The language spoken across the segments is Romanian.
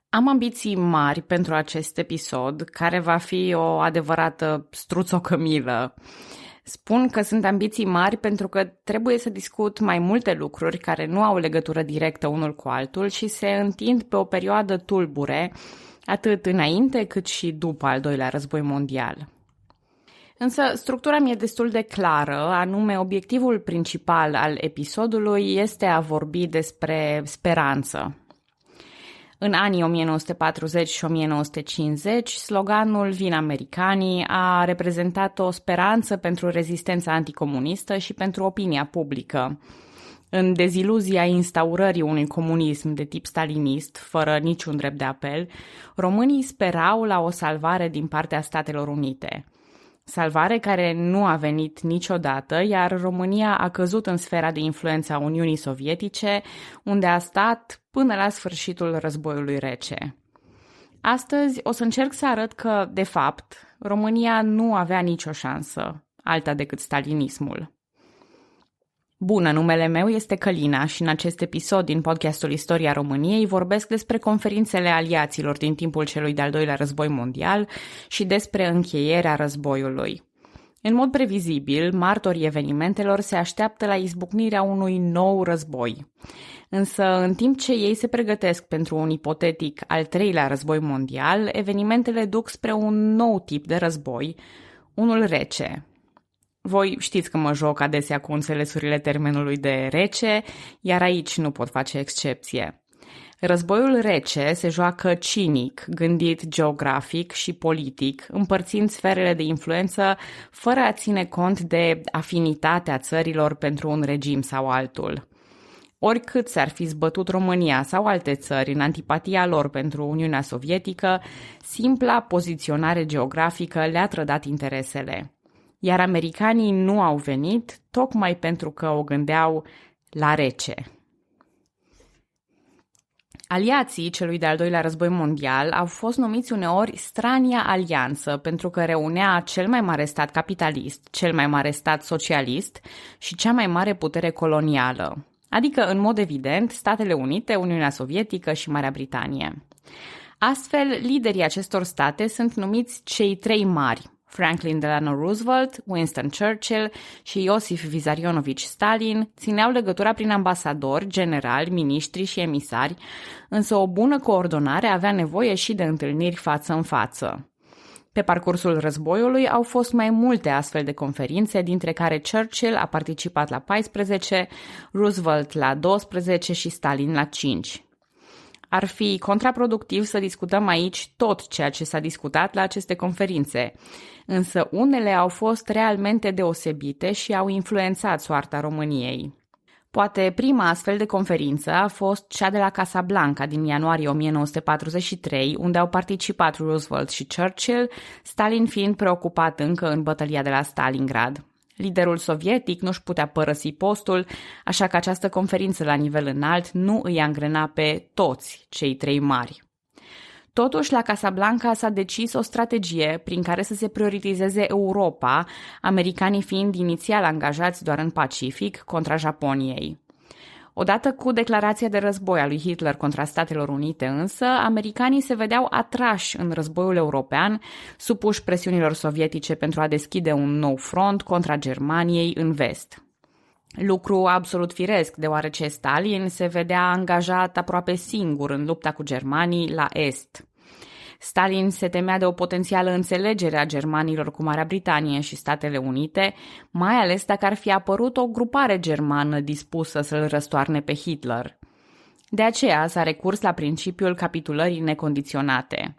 Am ambiții mari pentru acest episod, care va fi o adevărată struțocămilă. Spun că sunt ambiții mari pentru că trebuie să discut mai multe lucruri care nu au legătură directă unul cu altul și se întind pe o perioadă tulbure, atât înainte cât și după al doilea război mondial. Însă structura mi-e destul de clară, anume obiectivul principal al episodului este a vorbi despre speranță. În anii 1940 și 1950, sloganul Vin americanii a reprezentat o speranță pentru rezistența anticomunistă și pentru opinia publică. În deziluzia instaurării unui comunism de tip stalinist, fără niciun drept de apel, românii sperau la o salvare din partea Statelor Unite. Salvare care nu a venit niciodată, iar România a căzut în sfera de influență a Uniunii Sovietice, unde a stat până la sfârșitul războiului rece. Astăzi o să încerc să arăt că, de fapt, România nu avea nicio șansă, alta decât stalinismul. Bună, numele meu este Călina și în acest episod din podcastul Istoria României vorbesc despre conferințele aliaților din timpul celui de-al doilea război mondial și despre încheierea războiului. În mod previzibil, martorii evenimentelor se așteaptă la izbucnirea unui nou război. Însă, în timp ce ei se pregătesc pentru un ipotetic al treilea război mondial, evenimentele duc spre un nou tip de război, unul rece. Voi știți că mă joc adesea cu înțelesurile termenului de rece, iar aici nu pot face excepție. Războiul rece se joacă cinic, gândit geografic și politic, împărțind sferele de influență fără a ține cont de afinitatea țărilor pentru un regim sau altul. Oricât s-ar fi zbătut România sau alte țări în antipatia lor pentru Uniunea Sovietică, simpla poziționare geografică le-a trădat interesele. Iar americanii nu au venit tocmai pentru că o gândeau la rece. Aliații celui de-al doilea război mondial au fost numiți uneori Strania Alianță pentru că reunea cel mai mare stat capitalist, cel mai mare stat socialist și cea mai mare putere colonială, adică, în mod evident, Statele Unite, Uniunea Sovietică și Marea Britanie. Astfel, liderii acestor state sunt numiți cei trei mari, Franklin Delano Roosevelt, Winston Churchill și Iosif Vissarionovich Stalin țineau legătura prin ambasadori, generali, miniștri și emisari, însă o bună coordonare avea nevoie și de întâlniri față în față. Pe parcursul războiului au fost mai multe astfel de conferințe, dintre care Churchill a participat la 14, Roosevelt la 12 și Stalin la 5. Ar fi contraproductiv să discutăm aici tot ceea ce s-a discutat la aceste conferințe, însă unele au fost realmente deosebite și au influențat soarta României. Poate prima astfel de conferință a fost cea de la Casablanca din ianuarie 1943, unde au participat Roosevelt și Churchill, Stalin fiind preocupat încă în bătălia de la Stalingrad. Liderul sovietic nu-și putea părăsi postul, așa că această conferință la nivel înalt nu îi angrena pe toți cei trei mari. Totuși, la Casablanca s-a decis o strategie prin care să se prioritizeze Europa, americanii fiind inițial angajați doar în Pacific contra Japoniei. Odată cu declarația de război a lui Hitler contra Statelor Unite însă, americanii se vedeau atrași în războiul european, supuși presiunilor sovietice pentru a deschide un nou front contra Germaniei în vest. Lucru absolut firesc, deoarece Stalin se vedea angajat aproape singur în lupta cu germanii la est. Stalin se temea de o potențială înțelegere a germanilor cu Marea Britanie și Statele Unite, mai ales dacă ar fi apărut o grupare germană dispusă să-l răstoarne pe Hitler. De aceea s-a recurs la principiul capitulării necondiționate.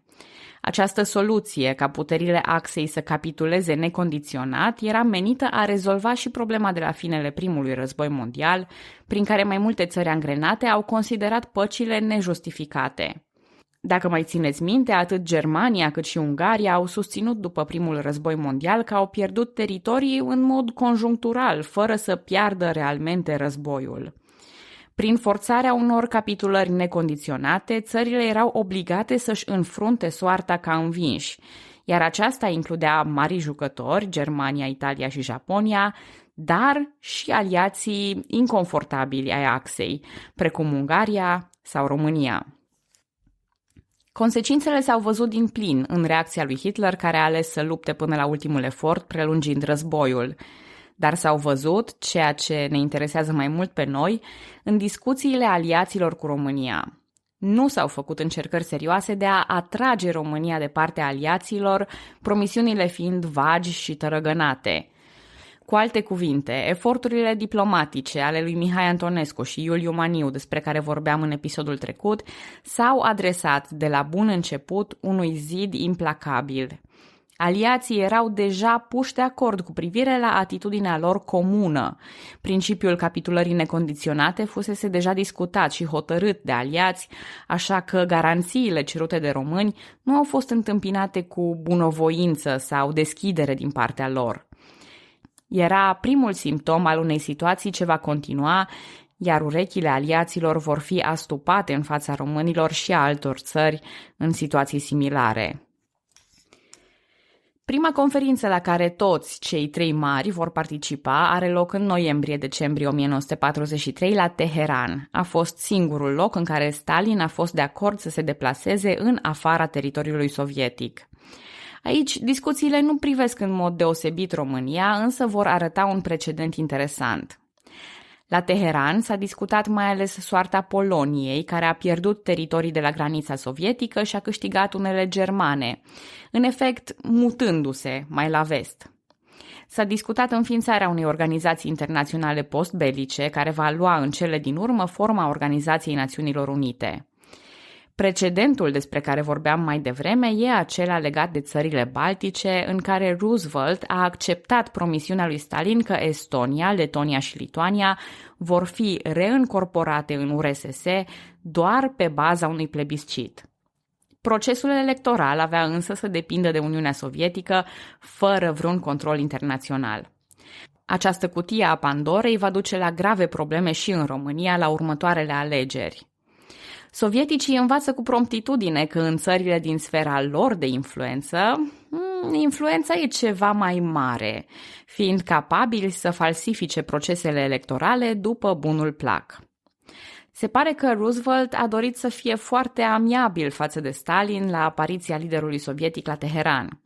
Această soluție, ca puterile Axei să capituleze necondiționat, era menită a rezolva și problema de la finele primului război mondial, prin care mai multe țări angrenate au considerat păcile nejustificate. Dacă mai țineți minte, atât Germania cât și Ungaria au susținut după primul război mondial că au pierdut teritorii în mod conjunctural, fără să piardă realmente războiul. Prin forțarea unor capitulări necondiționate, țările erau obligate să-și înfrunte soarta ca învinși, iar aceasta includea mari jucători, Germania, Italia și Japonia, dar și aliații inconfortabili ai Axei, precum Ungaria sau România. Consecințele s-au văzut din plin în reacția lui Hitler, care a ales să lupte până la ultimul efort, prelungind războiul. Dar s-au văzut, ceea ce ne interesează mai mult pe noi, în discuțiile aliaților cu România. Nu s-au făcut încercări serioase de a atrage România de partea aliaților, promisiunile fiind vagi și tărăgănate. Cu alte cuvinte, eforturile diplomatice ale lui Mihai Antonescu și Iuliu Maniu, despre care vorbeam în episodul trecut, s-au adresat de la bun început unui zid implacabil. Aliații erau deja puși de acord cu privire la atitudinea lor comună. Principiul capitulării necondiționate fusese deja discutat și hotărât de aliați, așa că garanțiile cerute de români nu au fost întâmpinate cu bunăvoință sau deschidere din partea lor. Era primul simptom al unei situații ce va continua, iar urechile aliaților vor fi astupate în fața românilor și a altor țări în situații similare. Prima conferință la care toți cei trei mari vor participa are loc în noiembrie-decembrie 1943 la Teheran. A fost singurul loc în care Stalin a fost de acord să se deplaseze în afara teritoriului sovietic. Aici, discuțiile nu privesc în mod deosebit România, însă vor arăta un precedent interesant. La Teheran s-a discutat mai ales soarta Poloniei, care a pierdut teritorii de la granița sovietică și a câștigat unele germane, în efect mutându-se mai la vest. S-a discutat înființarea unei organizații internaționale postbelice, care va lua în cele din urmă forma Organizației Națiunilor Unite. Precedentul despre care vorbeam mai devreme e acela legat de țările baltice, în care Roosevelt a acceptat promisiunea lui Stalin că Estonia, Letonia și Lituania vor fi reîncorporate în URSS doar pe baza unui plebiscit. Procesul electoral avea însă să depindă de Uniunea Sovietică, fără vreun control internațional. Această cutie a Pandorei va duce la grave probleme și în România la următoarele alegeri. Sovieticii învață cu promptitudine că în țările din sfera lor de influență, influența e ceva mai mare, fiind capabili să falsifice procesele electorale după bunul plac. Se pare că Roosevelt a dorit să fie foarte amiabil față de Stalin la apariția liderului sovietic la Teheran.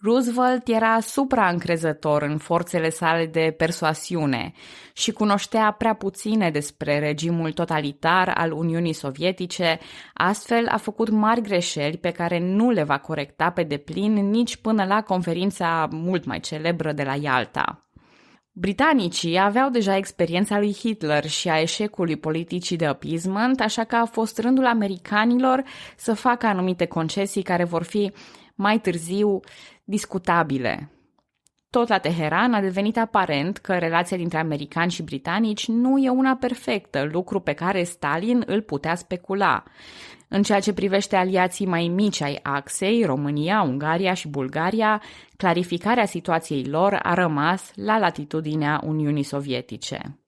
Roosevelt era supraîncrezător în forțele sale de persoasiune și cunoștea prea puține despre regimul totalitar al Uniunii Sovietice, astfel a făcut mari greșeli pe care nu le va corecta pe deplin nici până la conferința mult mai celebră de la Ialta. Britanicii aveau deja experiența lui Hitler și a eșecului politicii de appeasement, așa că a fost rândul americanilor să facă anumite concesii care vor fi mai târziu discutabile. Tot la Teheran a devenit aparent că relația dintre americani și britanici nu e una perfectă, lucru pe care Stalin îl putea specula. În ceea ce privește aliații mai mici ai axei, România, Ungaria și Bulgaria, clarificarea situației lor a rămas la latitudinea Uniunii Sovietice.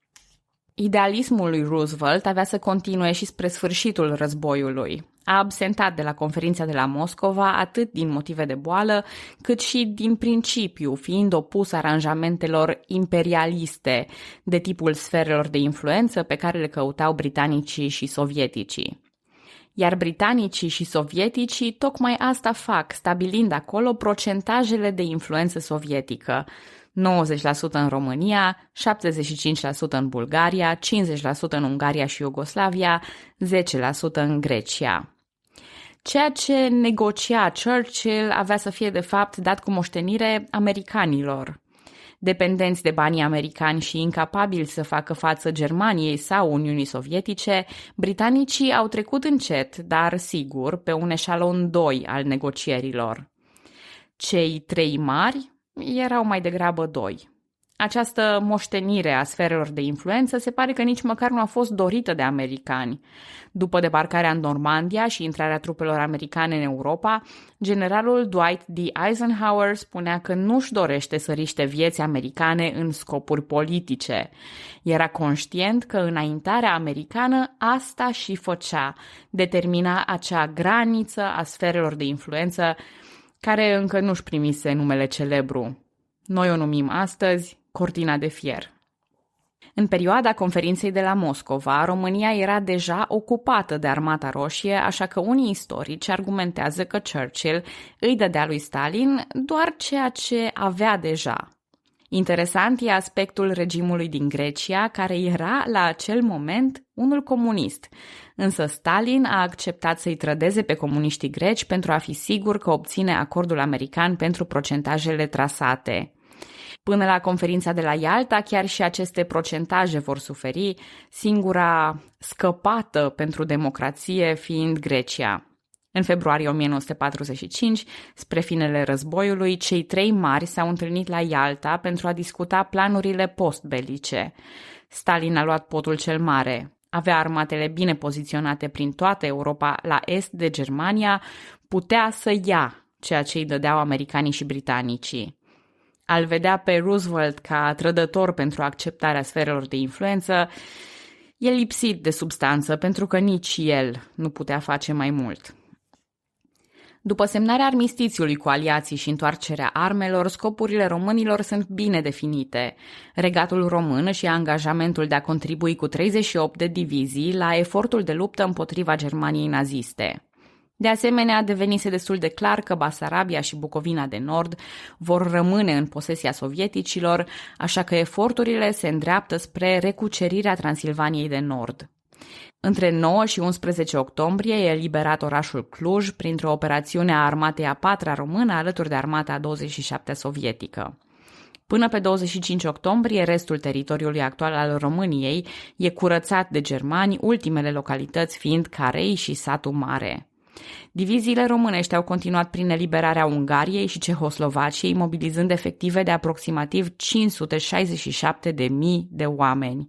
Idealismul lui Roosevelt avea să continue și spre sfârșitul războiului. A absentat de la conferința de la Moscova atât din motive de boală, cât și din principiu, fiind opus aranjamentelor imperialiste de tipul sferelor de influență pe care le căutau britanicii și sovieticii. Iar britanicii și sovieticii tocmai asta fac, stabilind acolo procentajele de influență sovietică. 90% în România, 75% în Bulgaria, 50% în Ungaria și Iugoslavia, 10% în Grecia. Ceea ce negocia Churchill avea să fie de fapt dat cu moștenire americanilor. Dependenți de banii americani și incapabili să facă față Germaniei sau Uniunii Sovietice, britanicii au trecut încet, dar sigur, pe un eșalon 2 al negocierilor. Cei trei mari erau mai degrabă doi. Această moștenire a sferelor de influență se pare că nici măcar nu a fost dorită de americani. După debarcarea în Normandia și intrarea trupelor americane în Europa, generalul Dwight D. Eisenhower spunea că nu-și dorește să riște vieți americane în scopuri politice. Era conștient că înaintarea americană asta și făcea, determina acea graniță a sferelor de influență care încă nu-și primise numele celebru. Noi o numim astăzi Cortina de Fier. În perioada conferinței de la Moscova, România era deja ocupată de Armata Roșie, așa că unii istorici argumentează că Churchill îi dădea lui Stalin doar ceea ce avea deja. Interesant e aspectul regimului din Grecia, care era la acel moment unul comunist, însă Stalin a acceptat să-i trădeze pe comuniștii greci pentru a fi sigur că obține acordul american pentru procentajele trasate. Până la conferința de la Ialta, chiar și aceste procentaje vor suferi, singura scăpată pentru democrație fiind Grecia. În februarie 1945, spre finele războiului, cei trei mari s-au întâlnit la Ialta pentru a discuta planurile postbelice. Stalin a luat potul cel mare. Avea armatele bine poziționate prin toată Europa la est de Germania, putea să ia ceea ce îi dădeau americanii și britanicii. Al vedea pe Roosevelt ca trădător pentru acceptarea sferelor de influență, e lipsit de substanță pentru că nici el nu putea face mai mult. După semnarea armistițiului cu aliații și întoarcerea armelor, scopurile românilor sunt bine definite. Regatul român își ia angajamentul de a contribui cu 38 de divizii la efortul de luptă împotriva Germaniei naziste. De asemenea, devenise destul de clar că Basarabia și Bucovina de Nord vor rămâne în posesia sovieticilor, așa că eforturile se îndreaptă spre recucerirea Transilvaniei de Nord. Între 9 și 11 octombrie e eliberat orașul Cluj printr-o operațiune a armatei a 4-a română alături de armata a 27-a sovietică. Până pe 25 octombrie, restul teritoriului actual al României e curățat de germani, ultimele localități fiind Carei și Satul Mare. Diviziile românești au continuat prin eliberarea Ungariei și Cehoslovaciei, mobilizând efective de aproximativ 567.000 de oameni.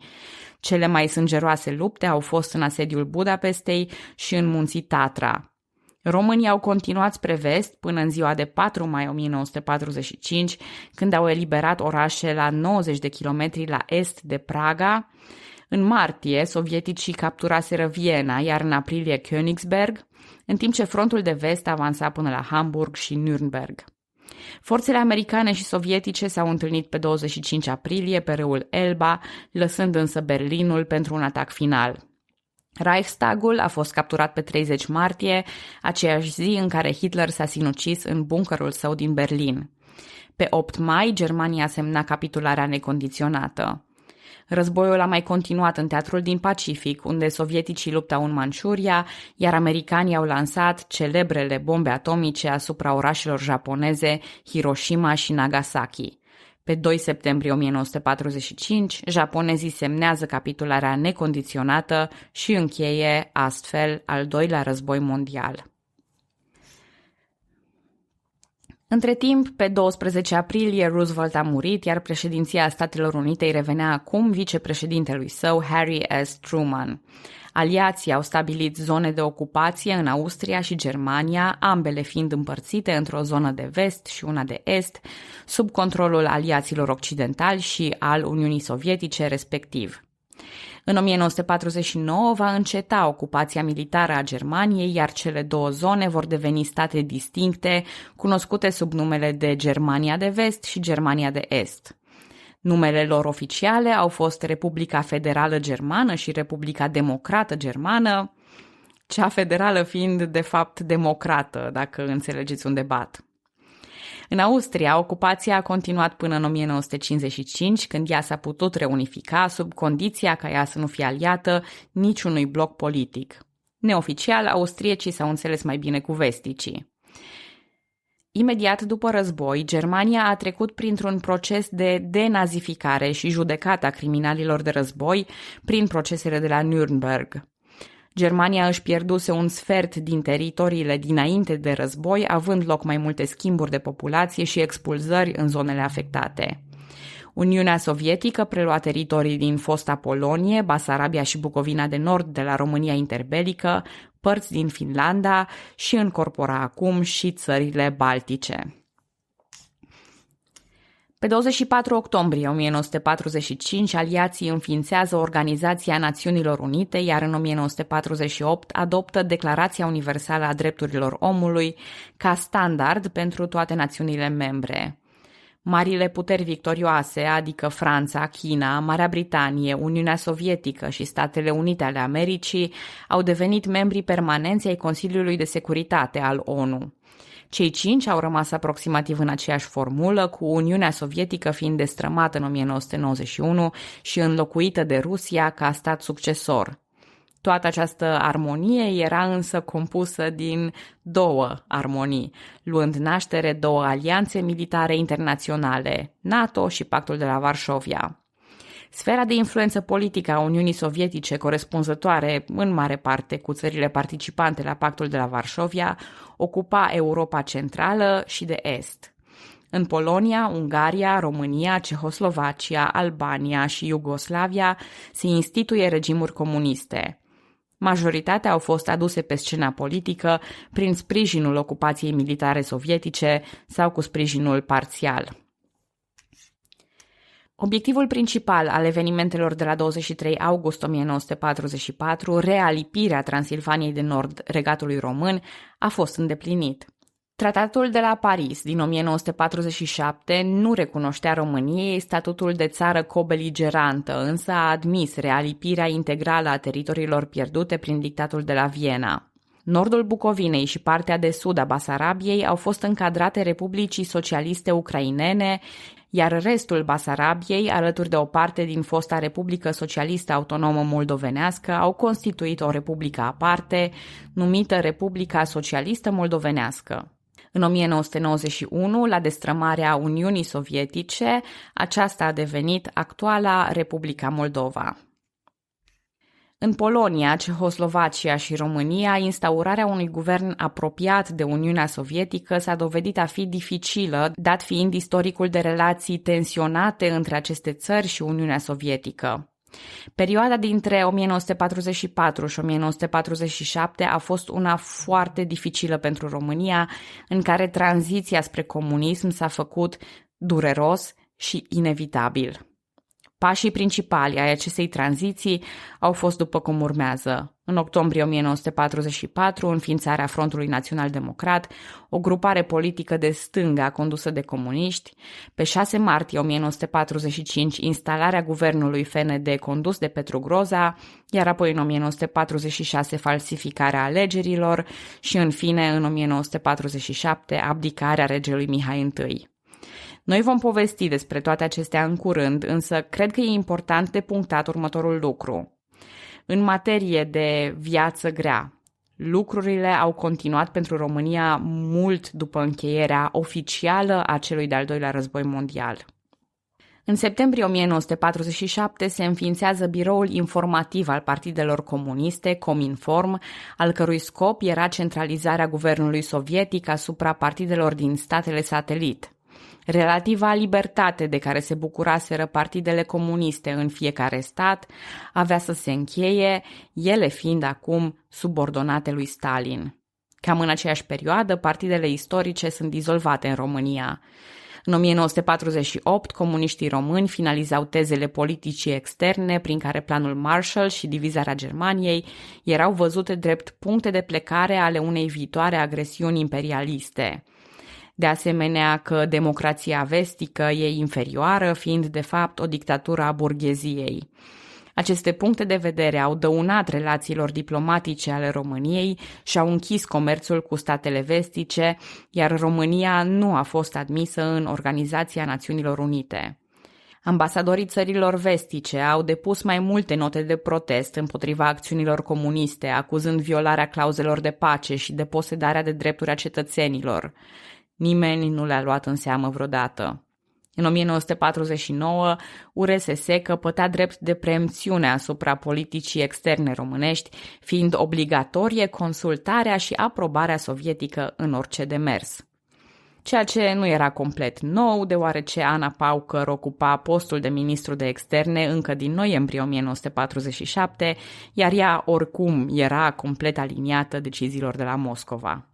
Cele mai sângeroase lupte au fost în asediul Budapestei și în munții Tatra. Românii au continuat spre vest până în ziua de 4 mai 1945, când au eliberat orașe la 90 de kilometri la est de Praga. În martie, sovieticii capturaseră Viena, iar în aprilie Königsberg, în timp ce frontul de vest avansa până la Hamburg și Nürnberg. Forțele americane și sovietice s-au întâlnit pe 25 aprilie pe râul Elba, lăsând însă Berlinul pentru un atac final. Reichstagul a fost capturat pe 30 martie, aceeași zi în care Hitler s-a sinucis în bunkerul său din Berlin. Pe 8 mai, Germania semna capitularea necondiționată. Războiul a mai continuat în teatrul din Pacific, unde sovieticii luptau în Manchuria, iar americanii au lansat celebrele bombe atomice asupra orașelor japoneze Hiroshima și Nagasaki. Pe 2 septembrie 1945, japonezii semnează capitularea necondiționată și încheie, astfel, al doilea război mondial. Între timp, pe 12 aprilie, Roosevelt a murit, iar președinția Statelor Unite îi revenea acum vicepreședintelui său, Harry S. Truman. Aliații au stabilit zone de ocupație în Austria și Germania, ambele fiind împărțite într-o zonă de vest și una de est, sub controlul aliaților occidentali și al Uniunii Sovietice respectiv. În 1949 va înceta ocupația militară a Germaniei, iar cele două zone vor deveni state distincte, cunoscute sub numele de Germania de Vest și Germania de Est. Numele lor oficiale au fost Republica Federală Germană și Republica Democrată Germană, cea federală fiind de fapt democrată, dacă înțelegeți unde bat. În Austria, ocupația a continuat până în 1955, când ea s-a putut reunifica sub condiția ca ea să nu fie aliată niciunui bloc politic. Neoficial, austriecii s-au înțeles mai bine cu vesticii. Imediat după război, Germania a trecut printr-un proces de denazificare și judecată a criminalilor de război prin procesele de la Nürnberg. Germania își pierduse un sfert din teritoriile dinainte de război, având loc mai multe schimburi de populație și expulzări în zonele afectate. Uniunea Sovietică prelua teritorii din fosta Polonie, Basarabia și Bucovina de Nord de la România interbelică, părți din Finlanda și încorpora acum și țările baltice. Pe 24 octombrie 1945, aliații înființează Organizația Națiunilor Unite, iar în 1948 adoptă Declarația Universală a Drepturilor Omului ca standard pentru toate națiunile membre. Marile puteri victorioase, adică Franța, China, Marea Britanie, Uniunea Sovietică și Statele Unite ale Americii, au devenit membri permanenți ai Consiliului de Securitate al ONU. Cei 5 au rămas aproximativ în aceeași formulă, cu Uniunea Sovietică fiind destrămată în 1991 și înlocuită de Rusia ca stat succesor. Toată această armonie era însă compusă din două armonii, luând naștere două alianțe militare internaționale, NATO și Pactul de la Varșovia. Sfera de influență politică a Uniunii Sovietice, corespunzătoare în mare parte cu țările participante la Pactul de la Varșovia, ocupa Europa Centrală și de Est. În Polonia, Ungaria, România, Cehoslovacia, Albania și Iugoslavia se instituie regimuri comuniste. Majoritatea au fost aduse pe scena politică prin sprijinul ocupației militare sovietice sau cu sprijinul parțial. Obiectivul principal al evenimentelor de la 23 august 1944, realipirea Transilvaniei de Nord Regatului Român, a fost îndeplinit. Tratatul de la Paris din 1947 nu recunoștea României statutul de țară cobeligerantă, însă a admis realipirea integrală a teritoriilor pierdute prin dictatul de la Viena. Nordul Bucovinei și partea de sud a Basarabiei au fost încadrate Republicii Socialiste Ucrainene, iar restul Basarabiei, alături de o parte din fosta Republică Socialistă Autonomă Moldovenească, au constituit o republică aparte, numită Republica Socialistă Moldovenească. În 1991, la destrămarea Uniunii Sovietice, aceasta a devenit actuala Republica Moldova. În Polonia, Cehoslovacia și România, instaurarea unui guvern apropiat de Uniunea Sovietică s-a dovedit a fi dificilă, dat fiind istoricul de relații tensionate între aceste țări și Uniunea Sovietică. Perioada dintre 1944 și 1947 a fost una foarte dificilă pentru România, în care tranziția spre comunism s-a făcut dureros și inevitabil. Pașii principali ai acestei tranziții au fost după cum urmează. În octombrie 1944, înființarea Frontului Național Democrat, o grupare politică de stânga condusă de comuniști. Pe 6 martie 1945, instalarea guvernului FND condus de Petru Groza, iar apoi în 1946 falsificarea alegerilor și în fine în 1947 abdicarea regelui Mihai I. Noi vom povesti despre toate acestea în curând, însă cred că e important de punctat următorul lucru. În materie de viață grea, lucrurile au continuat pentru România mult după încheierea oficială a celui de-al doilea război mondial. În septembrie 1947 se înființează Biroul Informativ al Partidelor Comuniste, Cominform, al cărui scop era centralizarea guvernului sovietic asupra partidelor din statele satelit. Relativa libertate de care se bucuraseră partidele comuniste în fiecare stat avea să se încheie, ele fiind acum subordonate lui Stalin. Cam în aceeași perioadă, partidele istorice sunt dizolvate în România. În 1948, comuniștii români finalizau tezele politicii externe prin care planul Marshall și divizarea Germaniei erau văzute drept puncte de plecare ale unei viitoare agresiuni imperialiste. De asemenea că democrația vestică e inferioară, fiind de fapt o dictatură a burgheziei. Aceste puncte de vedere au dăunat relațiilor diplomatice ale României și au închis comerțul cu statele vestice, iar România nu a fost admisă în Organizația Națiunilor Unite. Ambasadorii țărilor vestice au depus mai multe note de protest împotriva acțiunilor comuniste, acuzând violarea clauzelor de pace și deposedarea de drepturi a cetățenilor. Nimeni nu le-a luat în seamă vreodată. În 1949, URSS căpăta drept de preemțiune asupra politicii externe românești, fiind obligatorie consultarea și aprobarea sovietică în orice demers. Ceea ce nu era complet nou, deoarece Ana Paucăr ocupa postul de ministru de externe încă din noiembrie 1947, iar ea oricum era complet aliniată deciziilor de la Moscova.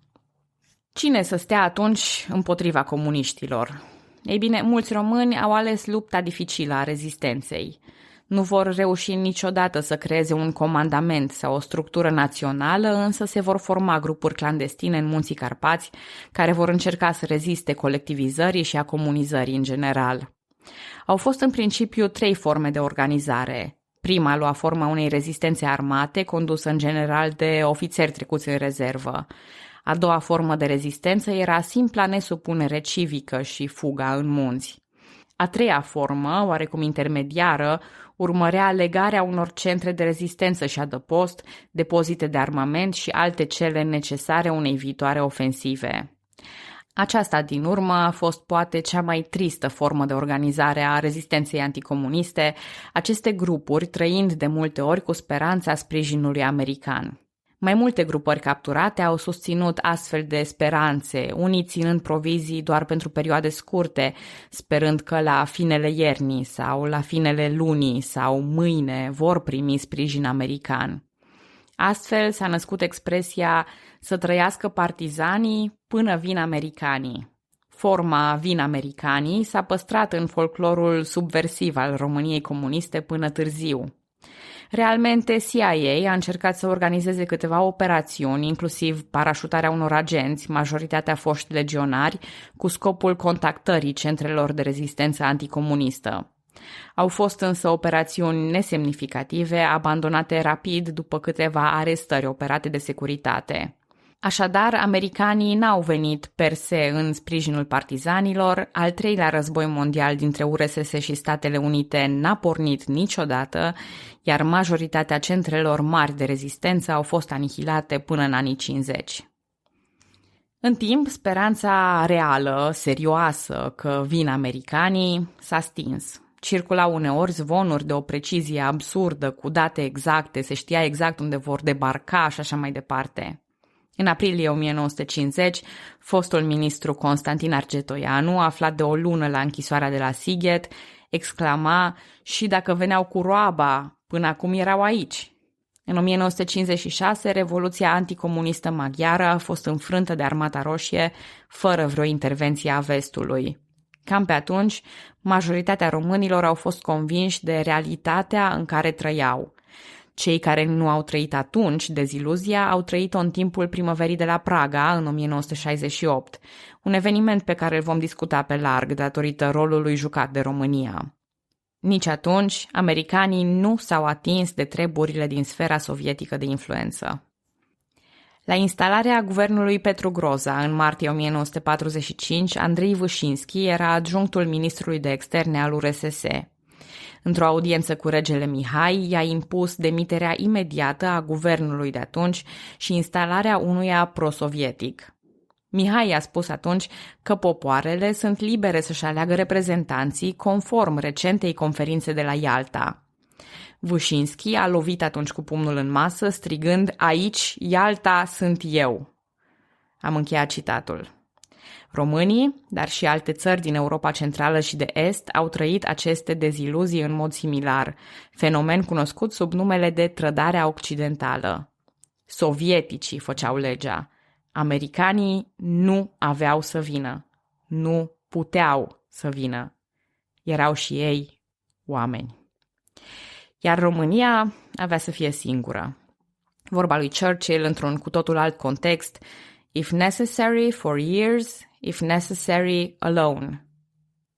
Cine să stea atunci împotriva comuniștilor? Ei bine, mulți români au ales lupta dificilă a rezistenței. Nu vor reuși niciodată să creeze un comandament sau o structură națională, însă se vor forma grupuri clandestine în Munții Carpați, care vor încerca să reziste colectivizării și a comunizării în general. Au fost în principiu 3 forme de organizare. Prima lua forma unei rezistențe armate, condusă în general de ofițeri trecuți în rezervă. A doua formă de rezistență era simpla nesupunere civică și fuga în munți. A treia formă, oarecum intermediară, urmărea legarea unor centre de rezistență și adăpost, depozite de armament și alte cele necesare unei viitoare ofensive. Aceasta, din urmă, a fost poate cea mai tristă formă de organizare a rezistenței anticomuniste, aceste grupuri trăind de multe ori cu speranța sprijinului american. Mai multe grupări capturate au susținut astfel de speranțe, unii ținând provizii doar pentru perioade scurte, sperând că la finele iernii sau la finele lunii sau mâine vor primi sprijin american. Astfel s-a născut expresia să trăiască partizanii până vin americanii. Forma vin americanii s-a păstrat în folclorul subversiv al României comuniste până târziu. Realmente, CIA a încercat să organizeze câteva operațiuni, inclusiv parașutarea unor agenți, majoritatea foști legionari, cu scopul contactării centrelor de rezistență anticomunistă. Au fost însă operațiuni nesemnificative, abandonate rapid după câteva arestări operate de securitate. Așadar, americanii n-au venit per se în sprijinul partizanilor, al 3-lea război mondial dintre URSS și Statele Unite n-a pornit niciodată, iar majoritatea centrelor mari de rezistență au fost anihilate până în anii 50. În timp, speranța reală, serioasă, că vin americanii, s-a stins. Circulau uneori zvonuri de o precizie absurdă, cu date exacte, se știa exact unde vor debarca și așa mai departe. În aprilie 1950, fostul ministru Constantin Argetoianu, aflat de o lună la închisoarea de la Sighet, exclama: "Și dacă veneau cu roaba, până acum erau aici." În 1956, Revoluția anticomunistă maghiară a fost înfrântă de Armata Roșie, fără vreo intervenție a vestului. Cam pe atunci, majoritatea românilor au fost convinși de realitatea în care trăiau. Cei care nu au trăit atunci deziluzia au trăit-o în timpul primăverii de la Praga, în 1968, un eveniment pe care îl vom discuta pe larg datorită rolului jucat de România. Nici atunci, americanii nu s-au atins de treburile din sfera sovietică de influență. La instalarea guvernului Petru Groza, în martie 1945, Andrei Vâșinski era adjunctul ministrului de externe al URSS. Într-o audiență cu regele Mihai, i-a impus demiterea imediată a guvernului de atunci și instalarea unuia prosovietic. Mihai a spus atunci că popoarele sunt libere să-și aleagă reprezentanții conform recentei conferințe de la Ialta. Vâșinski a lovit atunci cu pumnul în masă, strigând: "Aici, Ialta, sunt eu." Am încheiat citatul. Românii, dar și alte țări din Europa Centrală și de Est, au trăit aceste deziluzii în mod similar, fenomen cunoscut sub numele de trădarea occidentală. Sovieticii făceau legea. Americanii nu aveau să vină. Nu puteau să vină. Erau și ei oameni. Iar România avea să fie singură. Vorba lui Churchill, într-un cu totul alt context: "If necessary for years, if necessary alone."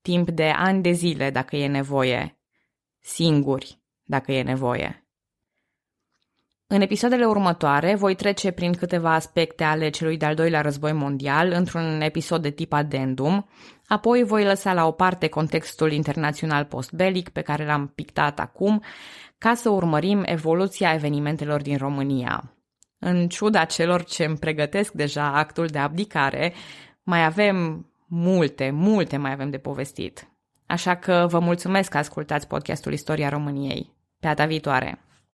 Timp de ani de zile, dacă e nevoie. Singuri, dacă e nevoie. În episoadele următoare voi trece prin câteva aspecte ale celui de-al doilea război mondial într-un episod de tip addendum, apoi voi lăsa la o parte contextul internațional postbelic pe care l-am pictat acum, ca să urmărim evoluția evenimentelor din România. În ciuda celor ce îmi pregătesc deja actul de abdicare, mai avem multe mai avem de povestit. Așa că vă mulțumesc că ascultați podcastul Istoria României. Pe data viitoare!